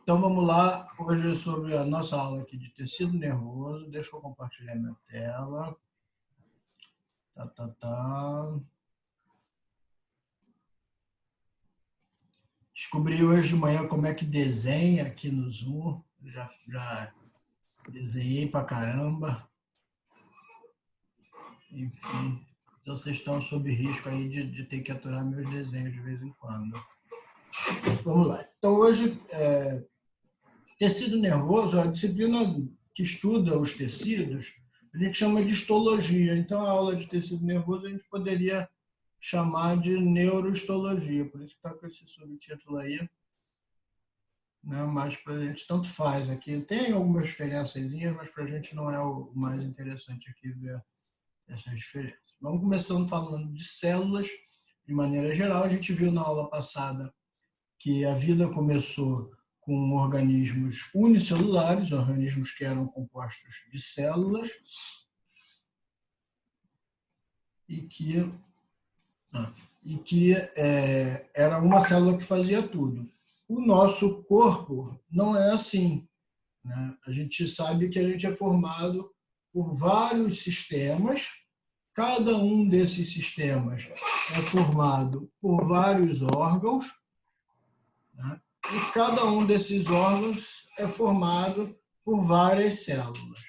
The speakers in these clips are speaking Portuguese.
Então, vamos lá. Hoje é sobre a nossa aula aqui de tecido nervoso. Deixa eu compartilhar minha tela. Descobri hoje de manhã como é que desenha aqui no Zoom. Já desenhei pra caramba. Enfim, então vocês estão sob risco aí de ter que aturar meus desenhos de vez em quando. Vamos lá. Então, hoje, tecido nervoso é a disciplina que estuda os tecidos, a gente chama de histologia. Então, a aula de tecido nervoso a gente poderia chamar de neurohistologia, por isso que está com esse subtítulo aí, né? Mas para a gente tanto faz aqui. Tem algumas diferençazinhas, mas para a gente não é o mais interessante aqui ver essas diferenças. Vamos começando falando de células, de maneira geral. A gente viu na aula passada que a vida começou com organismos unicelulares, organismos que eram compostos de células, e que era uma célula que fazia tudo. O nosso corpo não é assim, né? A gente sabe que a gente é formado por vários sistemas, cada um desses sistemas é formado por vários órgãos, né? E cada um desses órgãos é formado por várias células,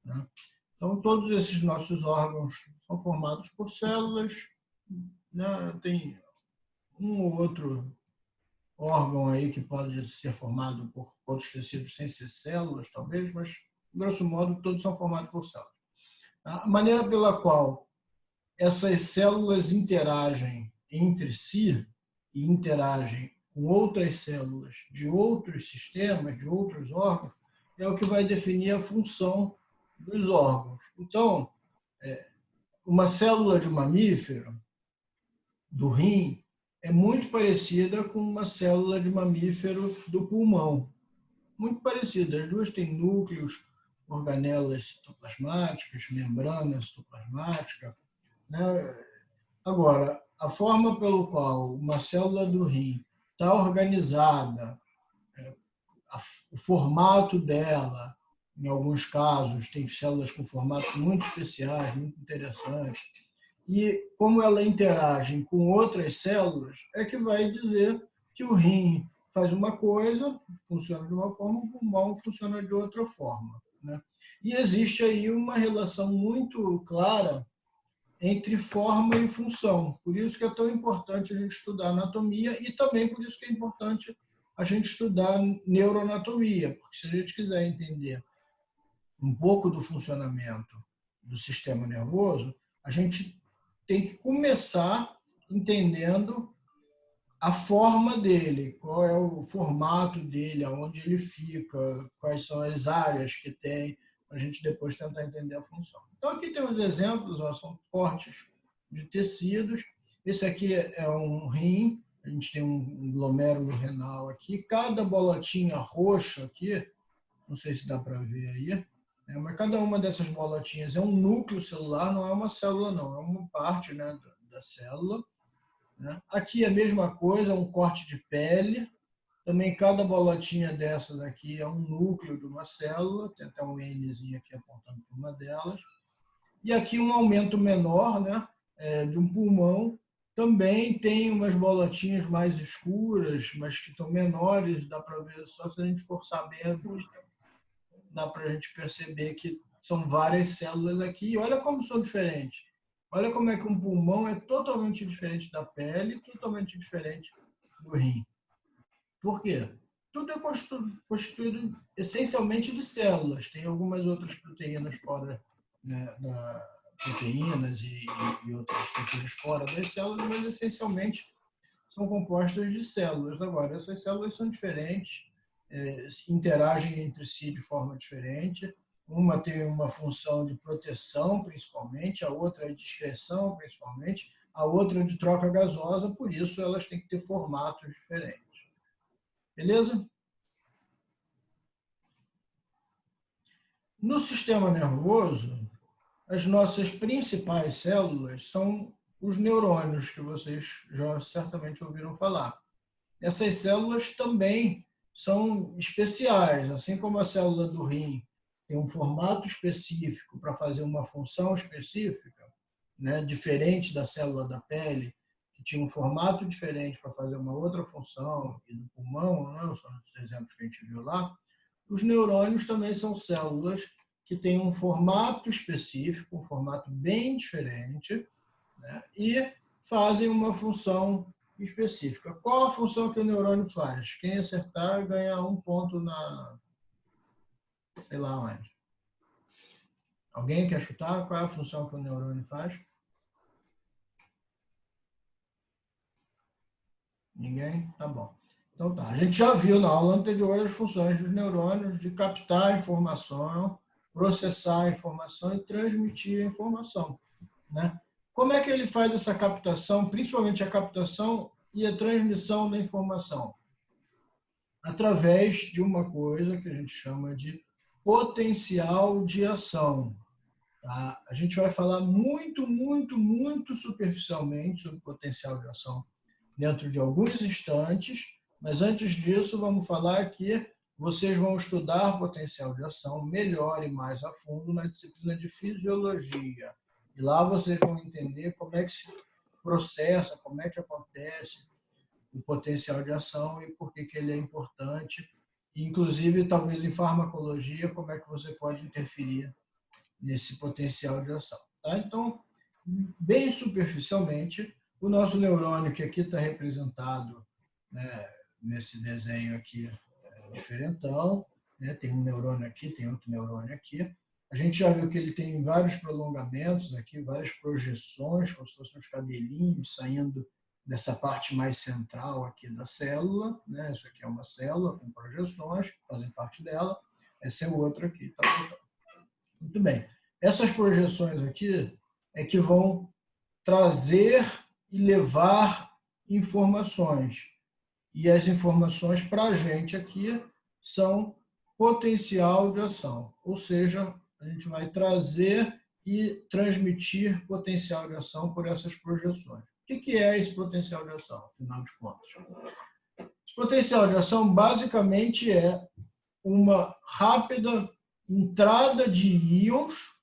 né? Então, todos esses nossos órgãos são formados por células, né? Tem um ou outro órgão aí que pode ser formado por outros tecidos sem ser células, talvez, mas, grosso modo, todos são formados por células. A maneira pela qual essas células interagem entre si e interagem com outras células de outros sistemas, de outros órgãos, é o que vai definir a função dos órgãos. Então, uma célula de mamífero, do rim, é muito parecida com uma célula de mamífero do pulmão. Muito parecida. As duas têm núcleos, organelas citoplasmáticas, membrana citoplasmática, né? Agora, a forma pelo qual uma célula do rim está organizada, o formato dela, em alguns casos, tem células com formatos muito especiais, muito interessantes, e como ela interage com outras células, é que vai dizer que o rim faz uma coisa, funciona de uma forma, o pulmão funciona de outra forma, né? E existe aí uma relação muito clara entre forma e função. Por isso que é tão importante a gente estudar anatomia e também por isso que é importante a gente estudar neuroanatomia, porque se a gente quiser entender um pouco do funcionamento do sistema nervoso, a gente tem que começar entendendo a forma dele, qual é o formato dele, aonde ele fica, quais são as áreas que tem, para a gente depois tentar entender a função. Então, aqui tem uns exemplos, ó, são cortes de tecidos. Esse aqui é um rim, a gente tem um glomérulo renal aqui. Cada bolotinha roxa aqui, não sei se dá para ver aí, mas cada uma dessas bolotinhas é um núcleo celular, não é uma célula, não, é uma parte, né, da célula, né? Aqui a mesma coisa, um corte de pele. Também cada bolotinha dessas aqui é um núcleo de uma célula, tem até um Nzinho aqui apontando para uma delas. E aqui um aumento menor, né, de um pulmão. Também tem umas bolotinhas mais escuras, mas que estão menores, dá para ver só se a gente forçar bem a vista. Dá para a gente perceber que são várias células aqui. E olha como são diferentes. Olha como é que um pulmão é totalmente diferente da pele, totalmente diferente do rim. Por quê? Tudo é constituído essencialmente de células. Tem algumas outras proteínas fora, né, proteínas e outras estruturas fora das células, mas essencialmente são compostas de células. Agora, essas células são diferentes, interagem entre si de forma diferente. Uma tem uma função de proteção, principalmente, a outra é de excreção, principalmente, a outra é de troca gasosa, por isso elas têm que ter formatos diferentes. Beleza? No sistema nervoso, as nossas principais células são os neurônios, que vocês já certamente ouviram falar. Essas células também são especiais, assim como a célula do rim tem um formato específico para fazer uma função específica, né, diferente da célula da pele, que tinha um formato diferente para fazer uma outra função, e do pulmão, né, são os exemplos que a gente viu lá, os neurônios também são células que têm um formato específico, um formato bem diferente, né, e fazem uma função específica. Qual a função que o neurônio faz? Quem acertar ganha um ponto na, sei lá onde. Alguém quer chutar qual é a função que o neurônio faz? Ninguém? Tá bom. Então tá. A gente já viu na aula anterior as funções dos neurônios de captar informação, processar a informação e transmitir a informação, né? Como é que ele faz essa captação, principalmente a captação e a transmissão da informação? Através de uma coisa que a gente chama de potencial de ação. Tá? A gente vai falar muito superficialmente sobre potencial de ação dentro de alguns instantes, mas antes disso, vamos falar que vocês vão estudar potencial de ação melhor e mais a fundo na disciplina de fisiologia. E lá vocês vão entender como é que se processa, como é que acontece o potencial de ação e por que ele é importante. Inclusive, talvez em farmacologia, como é que você pode interferir nesse potencial de ação. Tá? Então, bem superficialmente, o nosso neurônio, que aqui está representado, né, nesse desenho aqui, diferentão, né, tem um neurônio aqui, tem outro neurônio aqui. A gente já viu que ele tem vários prolongamentos aqui, várias projeções, como se fossem uns cabelinhos saindo dessa parte mais central aqui da célula. Né? Isso aqui é uma célula com projeções que fazem parte dela. Esse é o outro aqui. Tá? Muito bem. Essas projeções aqui é que vão trazer e levar informações. E as informações para a gente aqui são potencial de ação. Ou seja, a gente vai trazer e transmitir potencial de ação por essas projeções. O que é esse potencial de ação, afinal de contas? Esse potencial de ação basicamente é uma rápida entrada de íons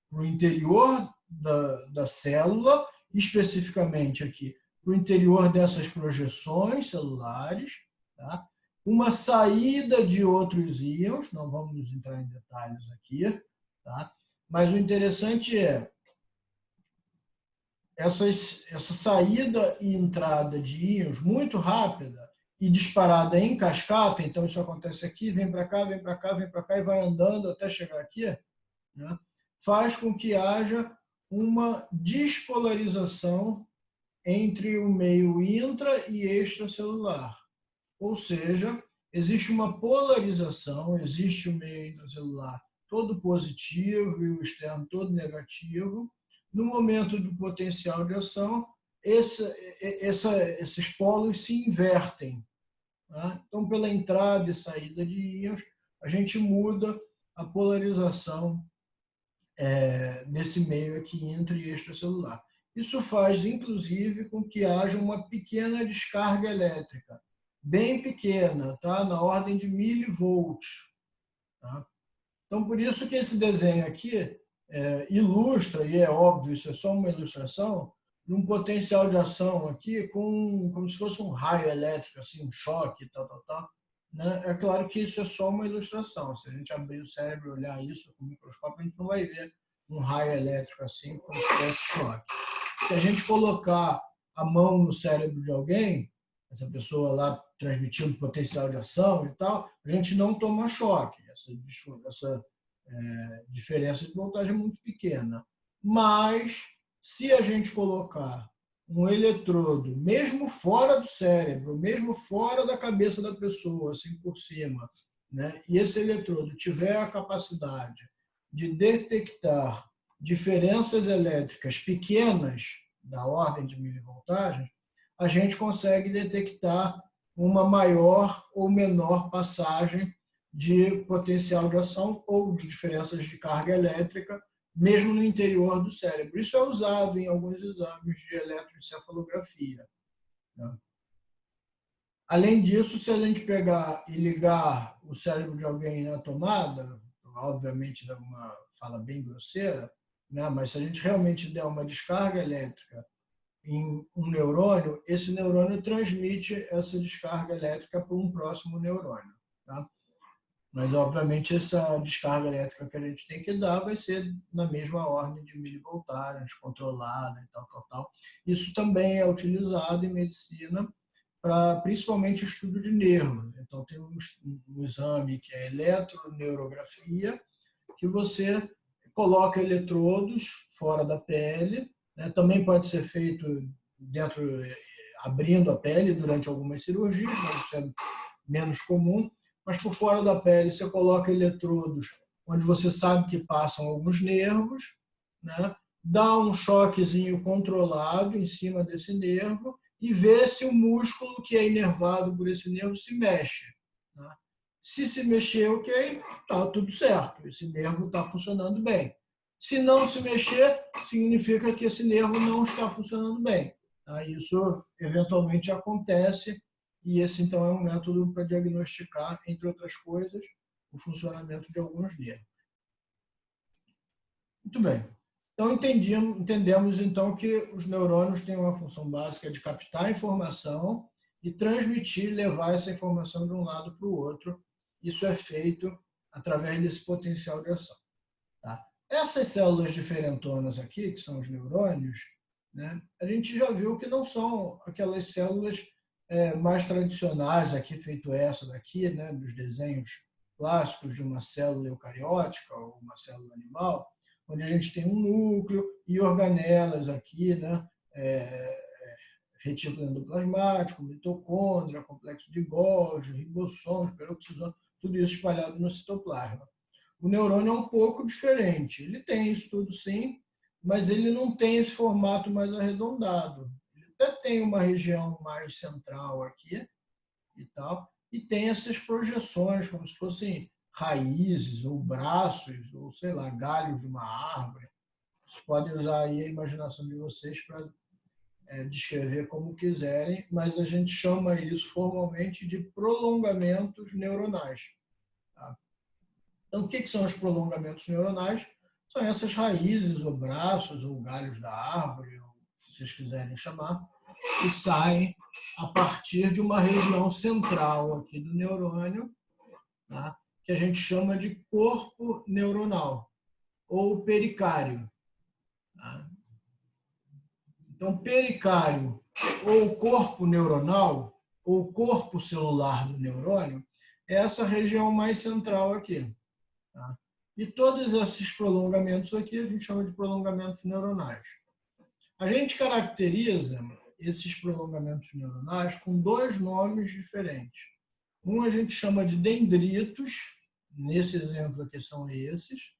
no interior da célula, especificamente aqui no interior dessas projeções celulares, tá? Uma saída de outros íons, não vamos entrar em detalhes aqui, tá? Mas o interessante é essa saída e entrada de íons muito rápida e disparada em cascata, então isso acontece aqui, vem para cá, vem para cá, vem para cá e vai andando até chegar aqui, né? Faz com que haja uma despolarização entre o meio intra e extracelular. Ou seja, existe uma polarização, existe o meio intracelular todo positivo e o externo todo negativo. No momento do potencial de ação, esses polos se invertem. Tá? Então, pela entrada e saída de íons, a gente muda a polarização desse meio aqui intra e extracelular. Isso faz, inclusive, com que haja uma pequena descarga elétrica, bem pequena, tá? Na ordem de milivolts. Tá? Então, por isso que esse desenho aqui ilustra, e é óbvio, isso é só uma ilustração, de um potencial de ação aqui como se fosse um raio elétrico, assim, um choque, tal. Né? É claro que isso é só uma ilustração. Se a gente abrir o cérebro e olhar isso com o microscópio, a gente não vai ver um raio elétrico assim, como se fosse choque. Se a gente colocar a mão no cérebro de alguém, essa pessoa lá transmitindo potencial de ação e tal, a gente não toma choque. Essa diferença de voltagem é muito pequena. Mas, se a gente colocar um eletrodo, mesmo fora do cérebro, mesmo fora da cabeça da pessoa, assim por cima, né? E esse eletrodo tiver a capacidade de detectar diferenças elétricas pequenas, da ordem de milivoltagem, a gente consegue detectar uma maior ou menor passagem de potencial de ação ou de diferenças de carga elétrica, mesmo no interior do cérebro. Isso é usado em alguns exames de eletroencefalografia. Né? Além disso, se a gente pegar e ligar o cérebro de alguém na tomada, obviamente é uma fala bem grosseira, né? Mas se a gente realmente der uma descarga elétrica em um neurônio, esse neurônio transmite essa descarga elétrica para um próximo neurônio. Tá? Mas, obviamente, essa descarga elétrica que a gente tem que dar vai ser na mesma ordem de milivoltagens, controlada e tal, tal, tal. Isso também é utilizado em medicina para, principalmente, estudo de nervos. Então, tem um exame que é eletroneurografia, que você coloca eletrodos fora da pele, né? Também pode ser feito dentro, abrindo a pele durante algumas cirurgias, mas isso é menos comum. Mas por fora da pele você coloca eletrodos onde você sabe que passam alguns nervos, né? Dá um choquezinho controlado em cima desse nervo e vê se o músculo que é inervado por esse nervo se mexe. Né? Se mexer, ok, está tudo certo, esse nervo está funcionando bem. Se não se mexer, significa que esse nervo não está funcionando bem. Tá? Isso eventualmente acontece e esse então é um método para diagnosticar, entre outras coisas, o funcionamento de alguns nervos. Muito bem. Então entendemos então que os neurônios têm uma função básica de captar a informação e transmitir, levar essa informação de um lado para o outro. Isso é feito através desse potencial de ação. Tá? Essas células diferentonas aqui, que são os neurônios, né, a gente já viu que não são aquelas células mais tradicionais, aqui feito essa daqui, né, dos desenhos clássicos de uma célula eucariótica ou uma célula animal, onde a gente tem um núcleo e organelas aqui, né, retículo endoplasmático, mitocôndria, complexo de Golgi, ribossomos, peroxisomos, tudo isso espalhado no citoplasma. O neurônio é um pouco diferente. Ele tem isso tudo sim, mas ele não tem esse formato mais arredondado. Ele até tem uma região mais central aqui e tal, e tem essas projeções como se fossem raízes ou braços ou sei lá, galhos de uma árvore. Vocês podem usar aí a imaginação de vocês para descrever como quiserem, mas a gente chama isso formalmente de prolongamentos neuronais. Tá? Então, o que são os prolongamentos neuronais? São essas raízes, ou braços, ou galhos da árvore, ou se vocês quiserem chamar, que saem a partir de uma região central aqui do neurônio, tá? Que a gente chama de corpo neuronal, ou pericário. Tá? Então, pericário, ou corpo neuronal, ou corpo celular do neurônio, é essa região mais central aqui. Tá? E todos esses prolongamentos aqui a gente chama de prolongamentos neuronais. A gente caracteriza esses prolongamentos neuronais com dois nomes diferentes. Um a gente chama de dendritos, nesse exemplo aqui são esses.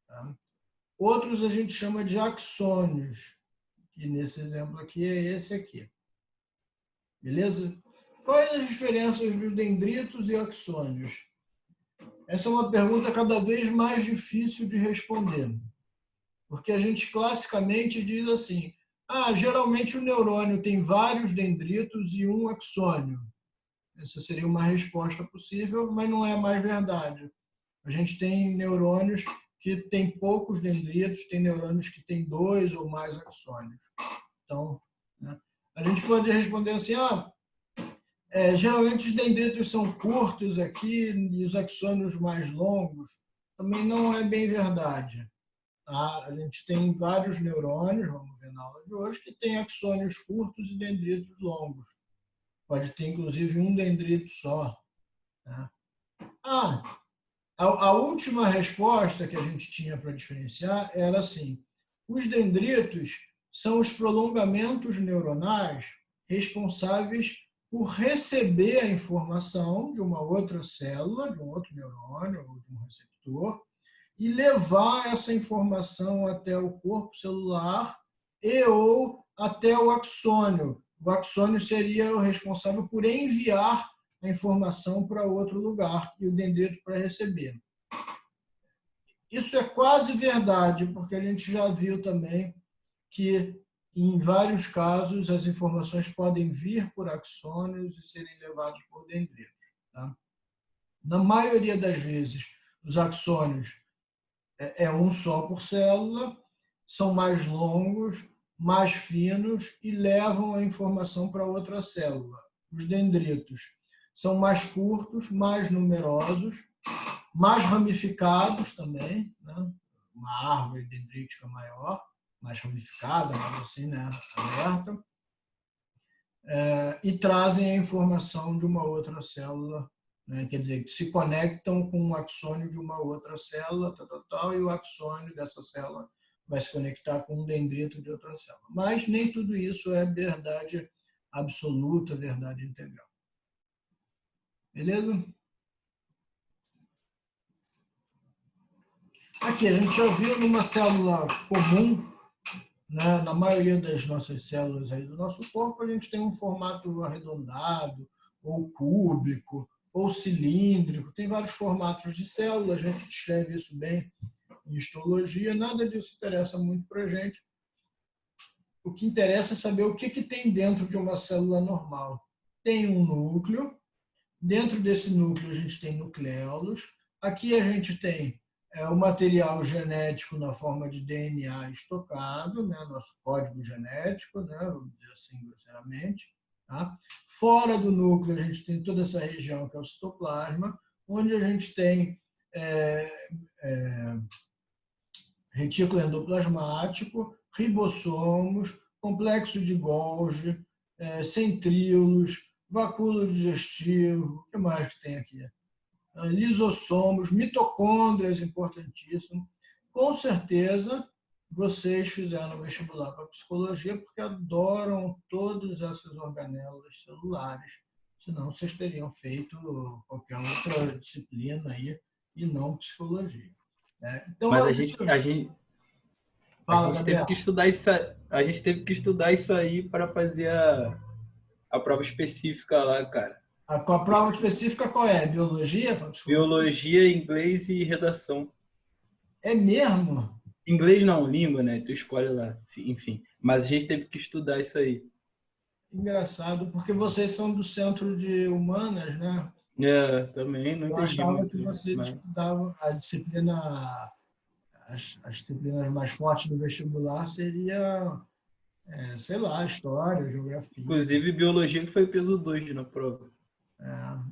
Tá? Outros a gente chama de axônios, que nesse exemplo aqui é esse aqui. Beleza? Quais as diferenças dos dendritos e axônios? Essa é uma pergunta cada vez mais difícil de responder, porque a gente classicamente diz assim, geralmente o neurônio tem vários dendritos e um axônio. Essa seria uma resposta possível, mas não é mais verdade. A gente tem neurônios que têm poucos dendritos, tem neurônios que têm 2 ou mais axônios. Então, né, a gente pode responder assim, geralmente os dendritos são curtos aqui e os axônios mais longos. Também não é bem verdade. Tá? A gente tem vários neurônios, vamos ver na aula de hoje, que tem axônios curtos e dendritos longos. Pode ter, inclusive, um dendrito só. Tá? A última resposta que a gente tinha para diferenciar era assim, os dendritos são os prolongamentos neuronais responsáveis por receber a informação de uma outra célula, de um outro neurônio ou de um receptor, e levar essa informação até o corpo celular e ou até o axônio. O axônio seria o responsável por enviar a informação para outro lugar e o dendrito para receber. Isso é quase verdade, porque a gente já viu também que em vários casos, as informações podem vir por axônios e serem levados por dendritos. Tá? Na maioria das vezes, os axônios é um só por célula, são mais longos, mais finos e levam a informação para outra célula. Os dendritos são mais curtos, mais numerosos, mais ramificados também, né? Uma árvore dendrítica maior, mais ramificada, mas assim, né? Aberta, e trazem a informação de uma outra célula, né? Quer dizer, que se conectam com o axônio de uma outra célula, e o axônio dessa célula vai se conectar com um dendrito de outra célula. Mas nem tudo isso é verdade absoluta, verdade integral. Beleza? Aqui, a gente já viu numa célula comum, né? Na maioria das nossas células aí do nosso corpo, a gente tem um formato arredondado, ou cúbico, ou cilíndrico. Tem vários formatos de célula, a gente descreve isso bem em histologia. Nada disso interessa muito para a gente. O que interessa é saber o que tem dentro de uma célula normal. Tem um núcleo, dentro desse núcleo a gente tem nucleolos, aqui a gente tem o material genético na forma de DNA estocado, né, nosso código genético, né, vamos dizer assim grosseiramente. Tá? Fora do núcleo a gente tem toda essa região que é o citoplasma, onde a gente tem retículo endoplasmático, ribossomos, complexo de Golgi, centríolos, vacúolo digestivo, o que mais que tem aqui? Lisossomos, mitocôndrias, importantíssimo. Com certeza, vocês fizeram vestibular para psicologia porque adoram todas essas organelas celulares. Senão, vocês teriam feito qualquer outra disciplina aí e não psicologia. Então, mas a gente teve que estudar isso, a gente teve que estudar isso aí para fazer a prova específica lá, cara. A prova específica qual é? Biologia? Biologia, inglês e redação. É mesmo? Inglês não, língua, né? Tu escolhe lá, enfim. Mas a gente teve que estudar isso aí. Engraçado, porque vocês são do Centro de Humanas, né? Também não entendi Eu achava muito. que vocês estudavam a disciplina, as disciplinas mais fortes do vestibular seria, sei lá, história, geografia. Inclusive, biologia que foi peso 2 na prova.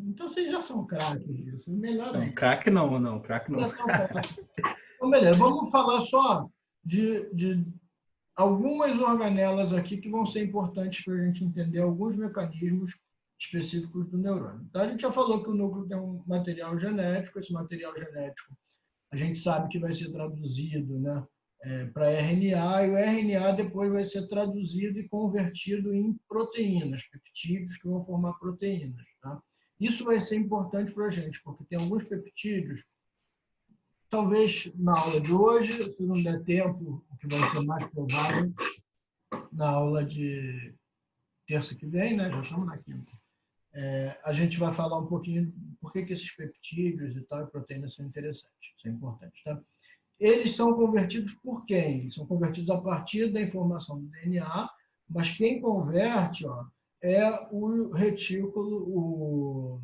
Então vocês já são craques disso, melhor Não, ainda. craque não, craque não. Então, beleza, vamos falar só de algumas organelas aqui que vão ser importantes para a gente entender alguns mecanismos específicos do neurônio. Então, a gente já falou que o núcleo tem um material genético, esse material genético a gente sabe que vai ser traduzido, né, para RNA, e o RNA depois vai ser traduzido e convertido em proteínas, peptídeos que vão formar proteínas. Tá? Isso vai ser importante para a gente, porque tem alguns peptídeos, talvez na aula de hoje, se não der tempo, o que vai ser mais provável, na aula de terça que vem, né, já estamos na quinta, a gente vai falar um pouquinho por que esses peptídeos e tal, e proteínas são interessantes, isso é importante. Tá? Eles são convertidos por quem? Eles são convertidos a partir da informação do DNA, mas quem converte é o retículo,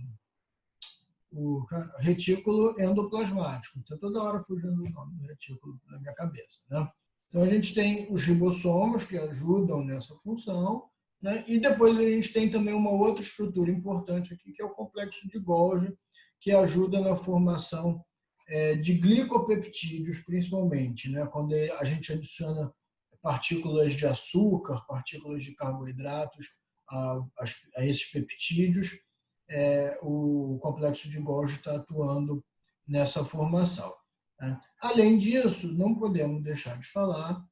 o retículo endoplasmático. Então, toda hora fugindo o nome do retículo na minha cabeça. Né? Então, a gente tem os ribossomos que ajudam nessa função, né? E depois a gente tem também uma outra estrutura importante aqui, que é o complexo de Golgi, que ajuda na formação de glicopeptídeos, principalmente, né? Quando a gente adiciona partículas de açúcar, partículas de carboidratos a esses peptídeos, o complexo de Golgi está atuando nessa formação. Né? Além disso, não podemos deixar de falar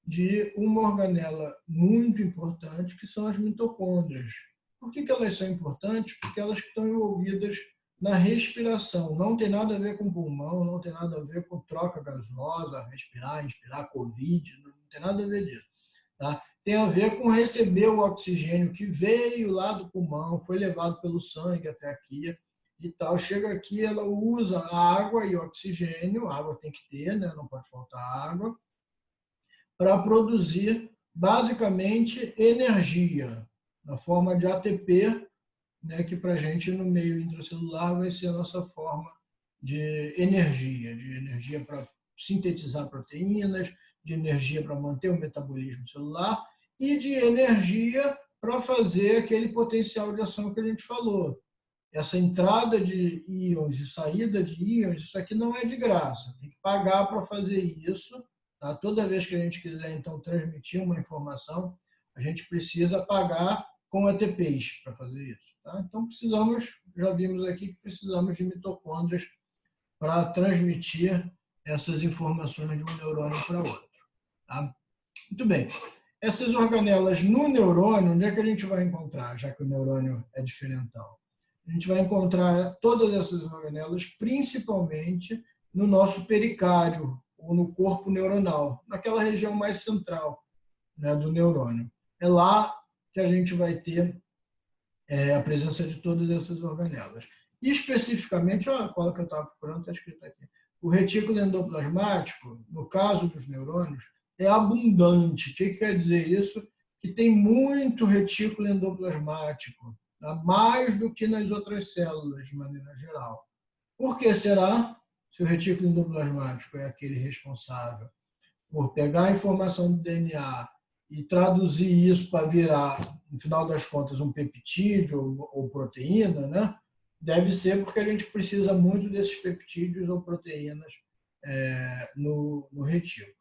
de uma organela muito importante, que são as mitocôndrias. Por que elas são importantes? Porque elas estão envolvidas na respiração. Não tem nada a ver com pulmão, não tem nada a ver com troca gasosa, respirar, inspirar, Covid, não tem nada a ver disso. Tá? Tem a ver com receber o oxigênio que veio lá do pulmão, foi levado pelo sangue até aqui e tal. Chega aqui, ela usa água e oxigênio, a água tem que ter, né? Não pode faltar água, para produzir basicamente energia, na forma de ATP, né, que para a gente no meio intracelular vai ser a nossa forma de energia para sintetizar proteínas, de energia para manter o metabolismo celular e de energia para fazer aquele potencial de ação que a gente falou. Essa entrada de íons e saída de íons, isso aqui não é de graça. Tem que pagar para fazer isso. Tá? Toda vez que a gente quiser, então, transmitir uma informação, a gente precisa pagar com ATPs para fazer isso. Tá? Então, já vimos aqui que precisamos de mitocôndrias para transmitir essas informações de um neurônio para outro. Tá? Muito bem. Essas organelas no neurônio, onde é que a gente vai encontrar, já que o neurônio é diferentão? A gente vai encontrar todas essas organelas principalmente no nosso pericárdio, ou no corpo neuronal, naquela região mais central, né, do neurônio. É lá que a gente vai ter a presença de todas essas organelas. E especificamente, a cola que eu estava procurando está escrito aqui. O retículo endoplasmático, no caso dos neurônios, é abundante. O que quer dizer isso? Que tem muito retículo endoplasmático, tá? Mais do que nas outras células, de maneira geral. Por que será? Se o retículo endoplasmático é aquele responsável por pegar a informação do DNA e traduzir isso para virar, no final das contas, um peptídeo ou proteína, né? Deve ser porque a gente precisa muito desses peptídeos ou proteínas no retículo.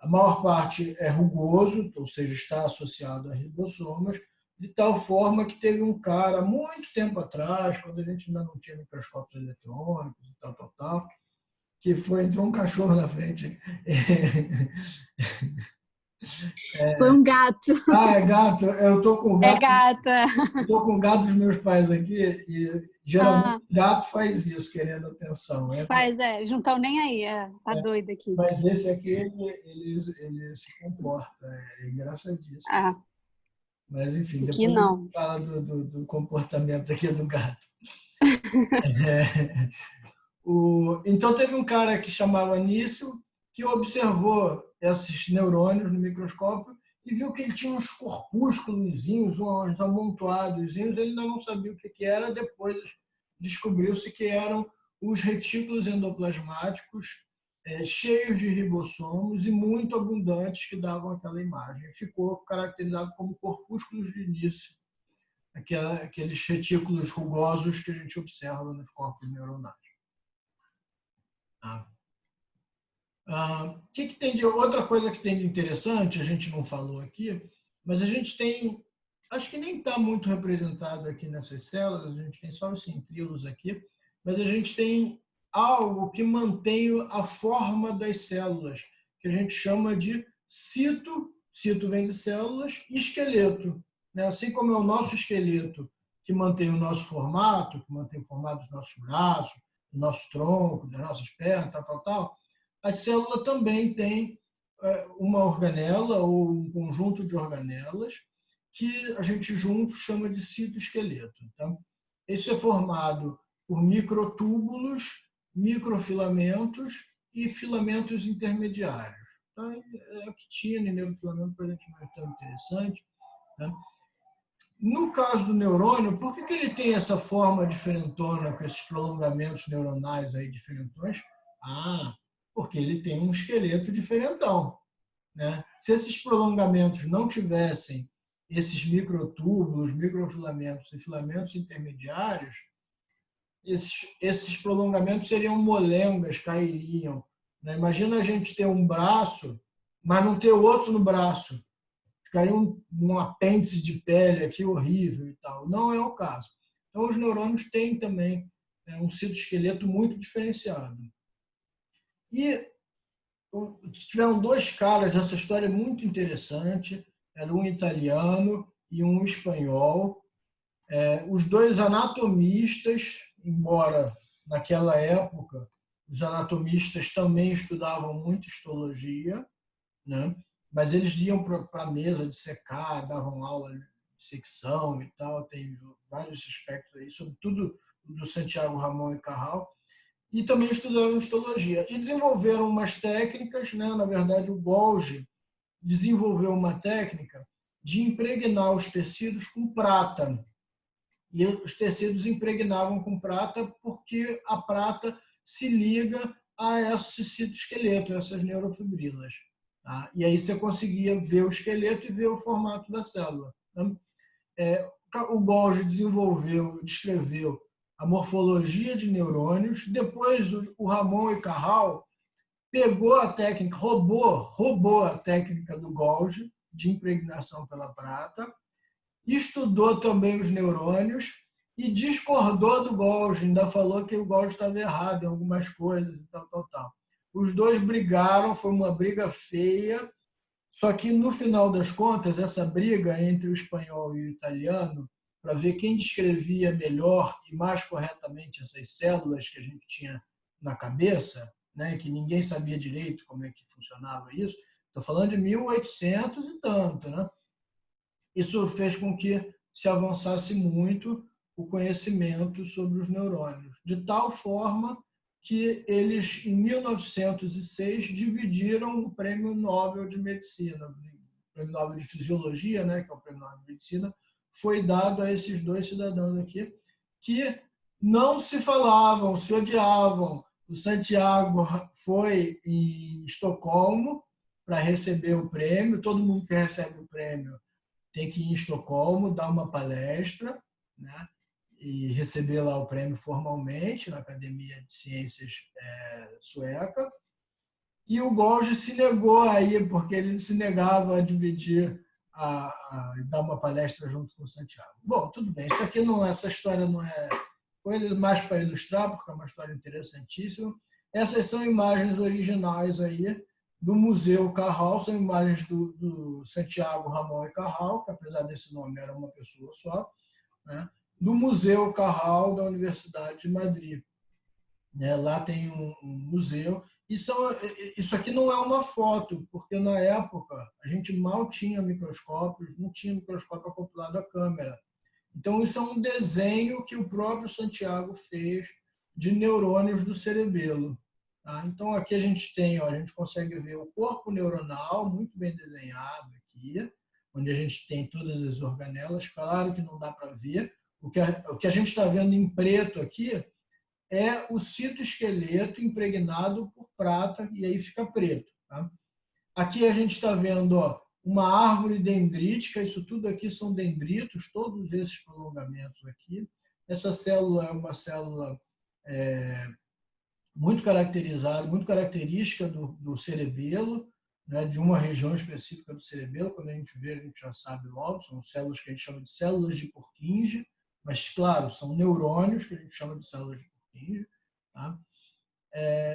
A maior parte é rugoso, ou seja, está associado a ribossomas, de tal forma que teve um cara, muito tempo atrás, quando a gente ainda não tinha microscópios eletrônicos e tal, que entrou um cachorro na frente. Foi um gato. Ah, é gato. Eu estou com gato. É gata. Estou com o gato dos meus pais aqui e geralmente gato faz isso, querendo atenção. Faz, não nem aí, tá doido aqui. Mas esse aqui, ele se comporta, é engraçadíssimo. Ah, mas enfim, depois aqui não. a gente fala do comportamento aqui do gato. Então teve um cara que chamava Nício, que observou esses neurônios no microscópio e viu que ele tinha uns corpúsculos, uns amontoados, ele ainda não sabia o que era, depois descobriu-se que eram os retículos endoplasmáticos cheios de ribossomos e muito abundantes que davam aquela imagem. Ficou caracterizado como corpúsculos de Nício, aqueles retículos rugosos que a gente observa nos corpos neuronais. Que tem de outra coisa que tem de interessante, a gente não falou aqui, mas a gente tem, acho que nem está muito representado aqui nessas células, a gente tem só os centríolos aqui, mas a gente tem algo que mantém a forma das células, que a gente chama de cito vem de células, e esqueleto. Né? Assim como é o nosso esqueleto, que mantém o nosso formato, que mantém o formato dos nossos braços, do nosso tronco, das nossas pernas, tal. A célula também tem uma organela ou um conjunto de organelas que a gente junto chama de citoesqueleto. Então, isso é formado por microtúbulos, microfilamentos e filamentos intermediários. Então, é actina e neurofilamento para a gente não é tão interessante. Tá? No caso do neurônio, por que ele tem essa forma diferentona, com esses prolongamentos neuronais aí diferentões? Porque ele tem um esqueleto diferentão. Né? Se esses prolongamentos não tivessem esses microtúbulos, microfilamentos e filamentos intermediários, esses prolongamentos seriam molengas, cairiam. Né? Imagina a gente ter um braço, mas não ter osso no braço. Ficaria um apêndice de pele aqui horrível e tal. Não é o caso. Então, os neurônios têm também um citoesqueleto muito diferenciado. E tiveram dois caras, essa história é muito interessante, era um italiano e um espanhol, os dois anatomistas, embora naquela época os anatomistas também estudavam muito histologia, né? Mas eles iam para a mesa de secar, davam aula de secção e tal, tem vários aspectos aí, sobretudo do Santiago Ramon e Carral, e também estudaram histologia. E desenvolveram umas técnicas, né? Na verdade, o Golgi desenvolveu uma técnica de impregnar os tecidos com prata. E os tecidos impregnavam com prata porque a prata se liga a esse citoesqueleto, a essas neurofibrilas. Tá? E aí você conseguia ver o esqueleto e ver o formato da célula. O Golgi descreveu a morfologia de neurônios. Depois, o Ramon e Cajal pegou a técnica, roubou a técnica do Golgi de impregnação pela prata, estudou também os neurônios e discordou do Golgi, ainda falou que o Golgi estava errado em algumas coisas e tal. Os dois brigaram, foi uma briga feia, só que no final das contas, essa briga entre o espanhol e o italiano, para ver quem descrevia melhor e mais corretamente essas células que a gente tinha na cabeça, né, que ninguém sabia direito como é que funcionava isso, estou falando de 1800 e tanto, né? Isso fez com que se avançasse muito o conhecimento sobre os neurônios, de tal forma que eles, em 1906, dividiram o Prêmio Nobel de Medicina, o Prêmio Nobel de Fisiologia, né, que é o Prêmio Nobel de Medicina, foi dado a esses dois cidadãos aqui, que não se falavam, se odiavam. O Santiago foi em Estocolmo para receber o prêmio, todo mundo que recebe o prêmio tem que ir em Estocolmo, dar uma palestra, né, e receber lá o prêmio formalmente na Academia de Ciências sueca. E o Golgi se negou aí, porque ele se negava a dividir, a dar uma palestra junto com o Santiago. Bom, tudo bem, isso aqui não, essa história não é coisa mais para ilustrar, porque é uma história interessantíssima. Essas são imagens originais aí do Museu Cajal, são imagens do Santiago Ramon e Cajal, que apesar desse nome era uma pessoa só, né? Do Museu Cajal da Universidade de Madrid. Lá tem um museu. Isso aqui não é uma foto, porque na época a gente mal tinha microscópios, não tinha microscópio acoplado à câmera. Então, isso é um desenho que o próprio Santiago fez de neurônios do cerebelo. Tá? Então, aqui a gente tem, a gente consegue ver o corpo neuronal muito bem desenhado aqui, onde a gente tem todas as organelas. Claro que não dá para ver. O que a gente está vendo em preto aqui é o citoesqueleto impregnado por prata, e aí fica preto. Tá? Aqui a gente está vendo uma árvore dendrítica, isso tudo aqui são dendritos, todos esses prolongamentos aqui. Essa célula é uma célula muito caracterizada, muito característica do cerebelo, né, de uma região específica do cerebelo. Quando a gente vê, a gente já sabe logo, são células que a gente chama de células de Purkinje, mas, claro, são neurônios que a gente chama de células de Purkinje. Tá?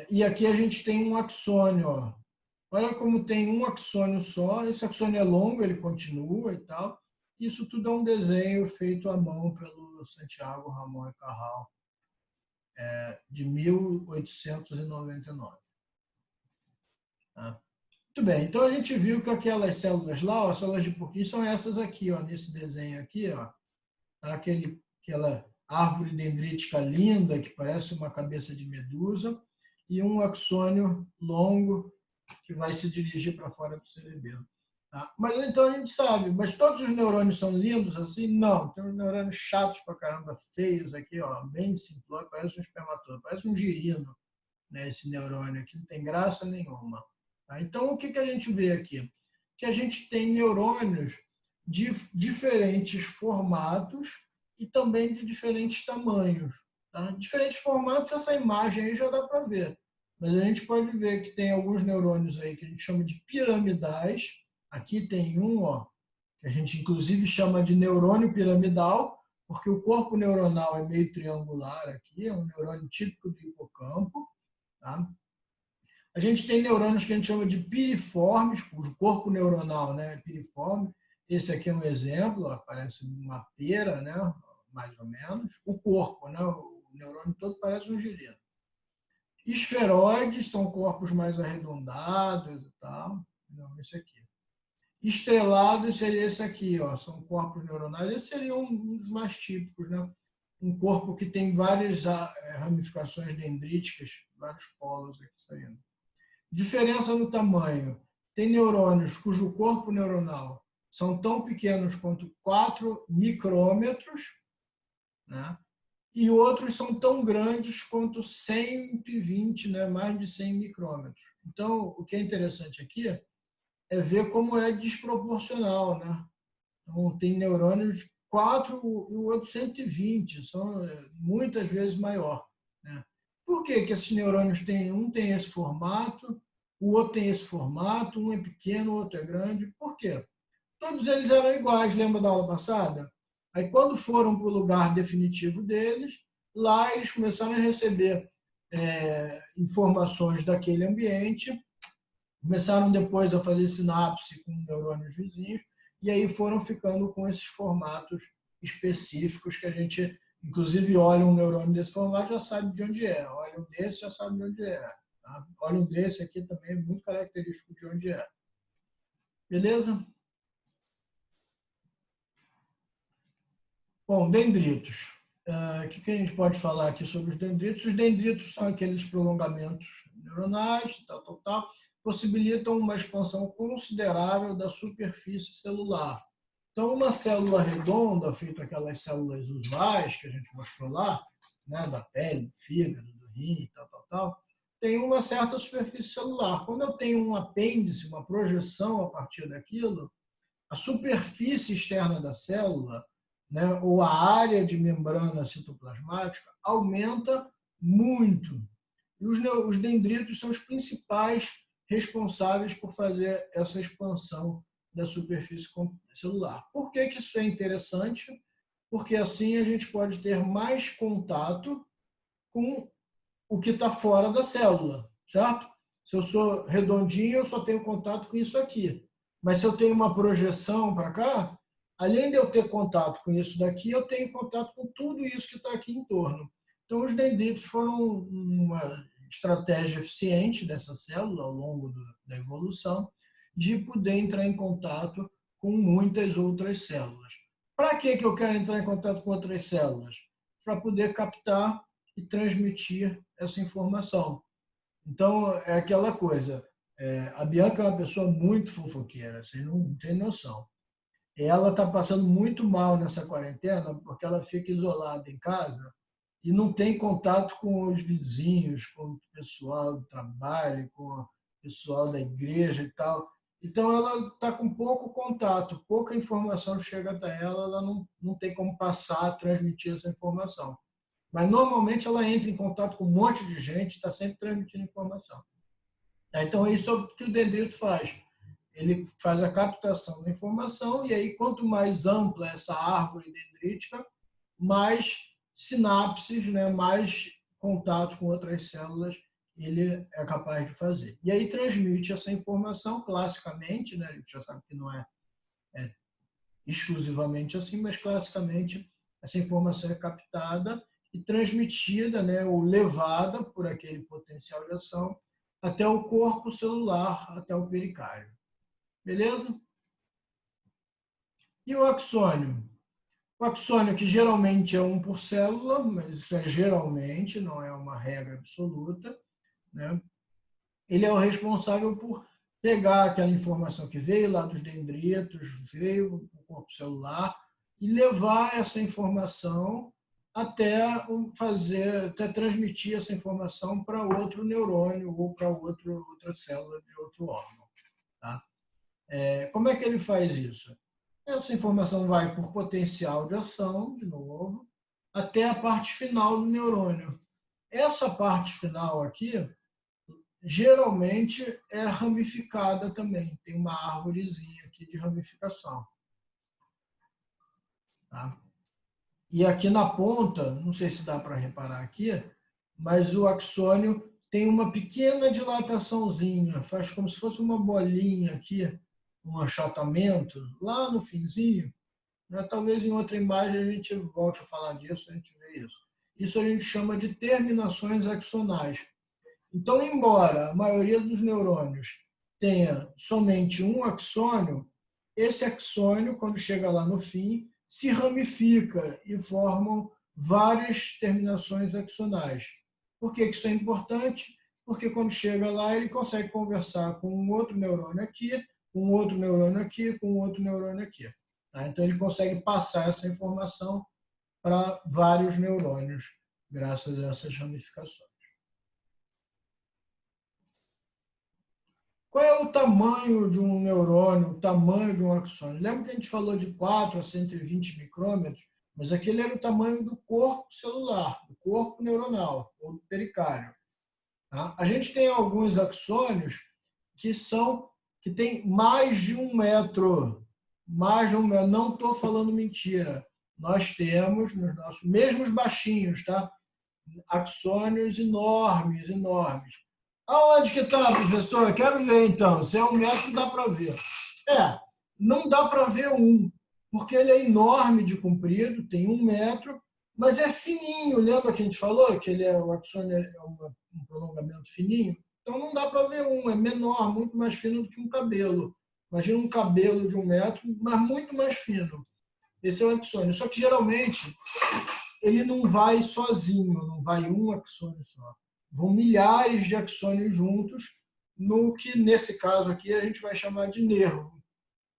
E aqui a gente tem um axônio. Olha como tem um axônio só, esse axônio é longo, ele continua e tal. Isso tudo é um desenho feito à mão pelo Santiago Ramon e Cajal, de 1899. Tá? Muito bem, então a gente viu que aquelas células lá, as células de Purkinje, são essas aqui, nesse desenho aqui, aquela árvore dendrítica linda, que parece uma cabeça de medusa, e um axônio longo que vai se dirigir para fora do cerebelo. Tá? Mas então a gente sabe, mas todos os neurônios são lindos assim? Não, tem uns neurônios chatos pra caramba, feios aqui, bem simplório, parece um espermatozoide, parece um girino, né, esse neurônio aqui, não tem graça nenhuma. Tá? Então o que a gente vê aqui? Que a gente tem neurônios de diferentes formatos e também de diferentes tamanhos. Tá? Diferentes formatos, essa imagem aí já dá para ver. Mas a gente pode ver que tem alguns neurônios aí que a gente chama de piramidais. Aqui tem um, que a gente inclusive chama de neurônio piramidal, porque o corpo neuronal é meio triangular aqui, é um neurônio típico do hipocampo. Tá? A gente tem neurônios que a gente chama de piriformes, o corpo neuronal, né, é piriforme. Esse aqui é um exemplo, parece uma pera, né, mais ou menos. O corpo, né, o neurônio todo parece um girino. Esferoides são corpos mais arredondados e tal. Não, esse aqui. Estrelados seria esse aqui, são corpos neuronais. Esse seria um dos mais típicos, né? Um corpo que tem várias ramificações dendríticas, vários polos aqui saindo. Diferença no tamanho. tem neurônios cujo corpo neuronal são tão pequenos quanto 4 micrômetros, né? E outros são tão grandes quanto 120, né? Mais de 100 micrômetros. Então, o que é interessante aqui é ver como é desproporcional, né? Então, tem neurônios 4 e o outro 120, são muitas vezes maior, né? Por que que esses neurônios têm, um tem esse formato, o outro tem esse formato, um é pequeno, o outro é grande? Por quê? Todos eles eram iguais, lembra da aula passada? Aí, quando foram para o lugar definitivo deles, lá eles começaram a receber informações daquele ambiente, começaram depois a fazer sinapse com neurônios vizinhos, e aí foram ficando com esses formatos específicos que a gente, inclusive, olha um neurônio desse formato, já sabe de onde é. Olha um desse, já sabe de onde é. Tá? Olha um desse aqui também, é muito característico de onde é. Beleza? Bom, dendritos. O que a gente pode falar aqui sobre os dendritos? Os dendritos são aqueles prolongamentos neuronais, possibilitam uma expansão considerável da superfície celular. Então, uma célula redonda, feita aquelas células usuais que a gente mostrou lá, né, da pele, do fígado, do rim, tem uma certa superfície celular. Quando eu tenho um apêndice, uma projeção a partir daquilo, a superfície externa da célula, né, ou a área de membrana citoplasmática, aumenta muito. E os dendritos são os principais responsáveis por fazer essa expansão da superfície celular. Por que que isso é interessante? Porque assim a gente pode ter mais contato com o que está fora da célula, certo? Se eu sou redondinho, eu só tenho contato com isso aqui. Mas se eu tenho uma projeção para cá, além de eu ter contato com isso daqui, eu tenho contato com tudo isso que está aqui em torno. Então, os dendritos foram uma estratégia eficiente dessa célula ao longo da evolução de poder entrar em contato com muitas outras células. Para que eu quero entrar em contato com outras células? Para poder captar e transmitir essa informação. Então, é aquela coisa. A Bianca é uma pessoa muito fofoqueira, vocês não têm noção. Ela está passando muito mal nessa quarentena porque ela fica isolada em casa e não tem contato com os vizinhos, com o pessoal do trabalho, com o pessoal da igreja e tal. Então, ela está com pouco contato, pouca informação chega até ela, ela não tem como passar, transmitir essa informação. Mas, normalmente, ela entra em contato com um monte de gente, está sempre transmitindo informação. Então, isso é o que o dendrito faz. Ele faz a captação da informação e aí, quanto mais ampla essa árvore dendrítica, mais sinapses, né, mais contato com outras células ele é capaz de fazer. E aí transmite essa informação classicamente, né, a gente já sabe que não é exclusivamente assim, mas classicamente essa informação é captada e transmitida, né, ou levada por aquele potencial de ação até o corpo celular, até o pericárdio. Beleza? E o axônio? O axônio, que geralmente é 1 por célula, mas isso é geralmente, não é uma regra absoluta, né? Ele é o responsável por pegar aquela informação que veio lá dos dendritos, veio do corpo celular, e levar essa informação até transmitir essa informação para outro neurônio ou para outra célula de outro órgão. Tá? Como é que ele faz isso? Essa informação vai por potencial de ação, de novo, até a parte final do neurônio. Essa parte final aqui, geralmente, é ramificada também. Tem uma árvorezinha aqui de ramificação. Tá? E aqui na ponta, não sei se dá para reparar aqui, mas o axônio tem uma pequena dilataçãozinha, faz como se fosse uma bolinha aqui, um achatamento, lá no finzinho. Né? Talvez em outra imagem a gente volte a falar disso, a gente vê isso. Isso a gente chama de terminações axonais. Então, embora a maioria dos neurônios tenha somente um axônio, esse axônio, quando chega lá no fim, se ramifica e formam várias terminações axonais. Por que isso é importante? porque quando chega lá ele consegue conversar com um outro neurônio aqui, com um outro neurônio aqui, com um outro neurônio aqui. Tá? Então ele consegue passar essa informação para vários neurônios, graças a essas ramificações. Qual é o tamanho de um neurônio, o tamanho de um axônio? Lembra que a gente falou de 4 a 120 micrômetros, mas aquele era o tamanho do corpo celular, do corpo neuronal, ou do pericárdio. Tá? A gente tem alguns axônios que têm mais de 1 metro. Mais de 1 metro. Não estou falando mentira. Nós temos, nos nossos, mesmo os baixinhos, tá? Axônios enormes, enormes. Aonde que está, professor? Eu quero ver, então. Se é 1 metro, dá para ver. Não dá para ver um, porque ele é enorme de comprido, tem 1 metro, mas é fininho. Lembra que a gente falou que o axônio é um prolongamento fininho? Então, não dá para ver um. É menor, muito mais fino do que um cabelo. Imagina um cabelo de 1 metro, mas muito mais fino. Esse é o axônio. Só que, geralmente, ele não vai sozinho, não vai um axônio só. Vão milhares de axônios juntos, no que, nesse caso aqui, a gente vai chamar de nervo.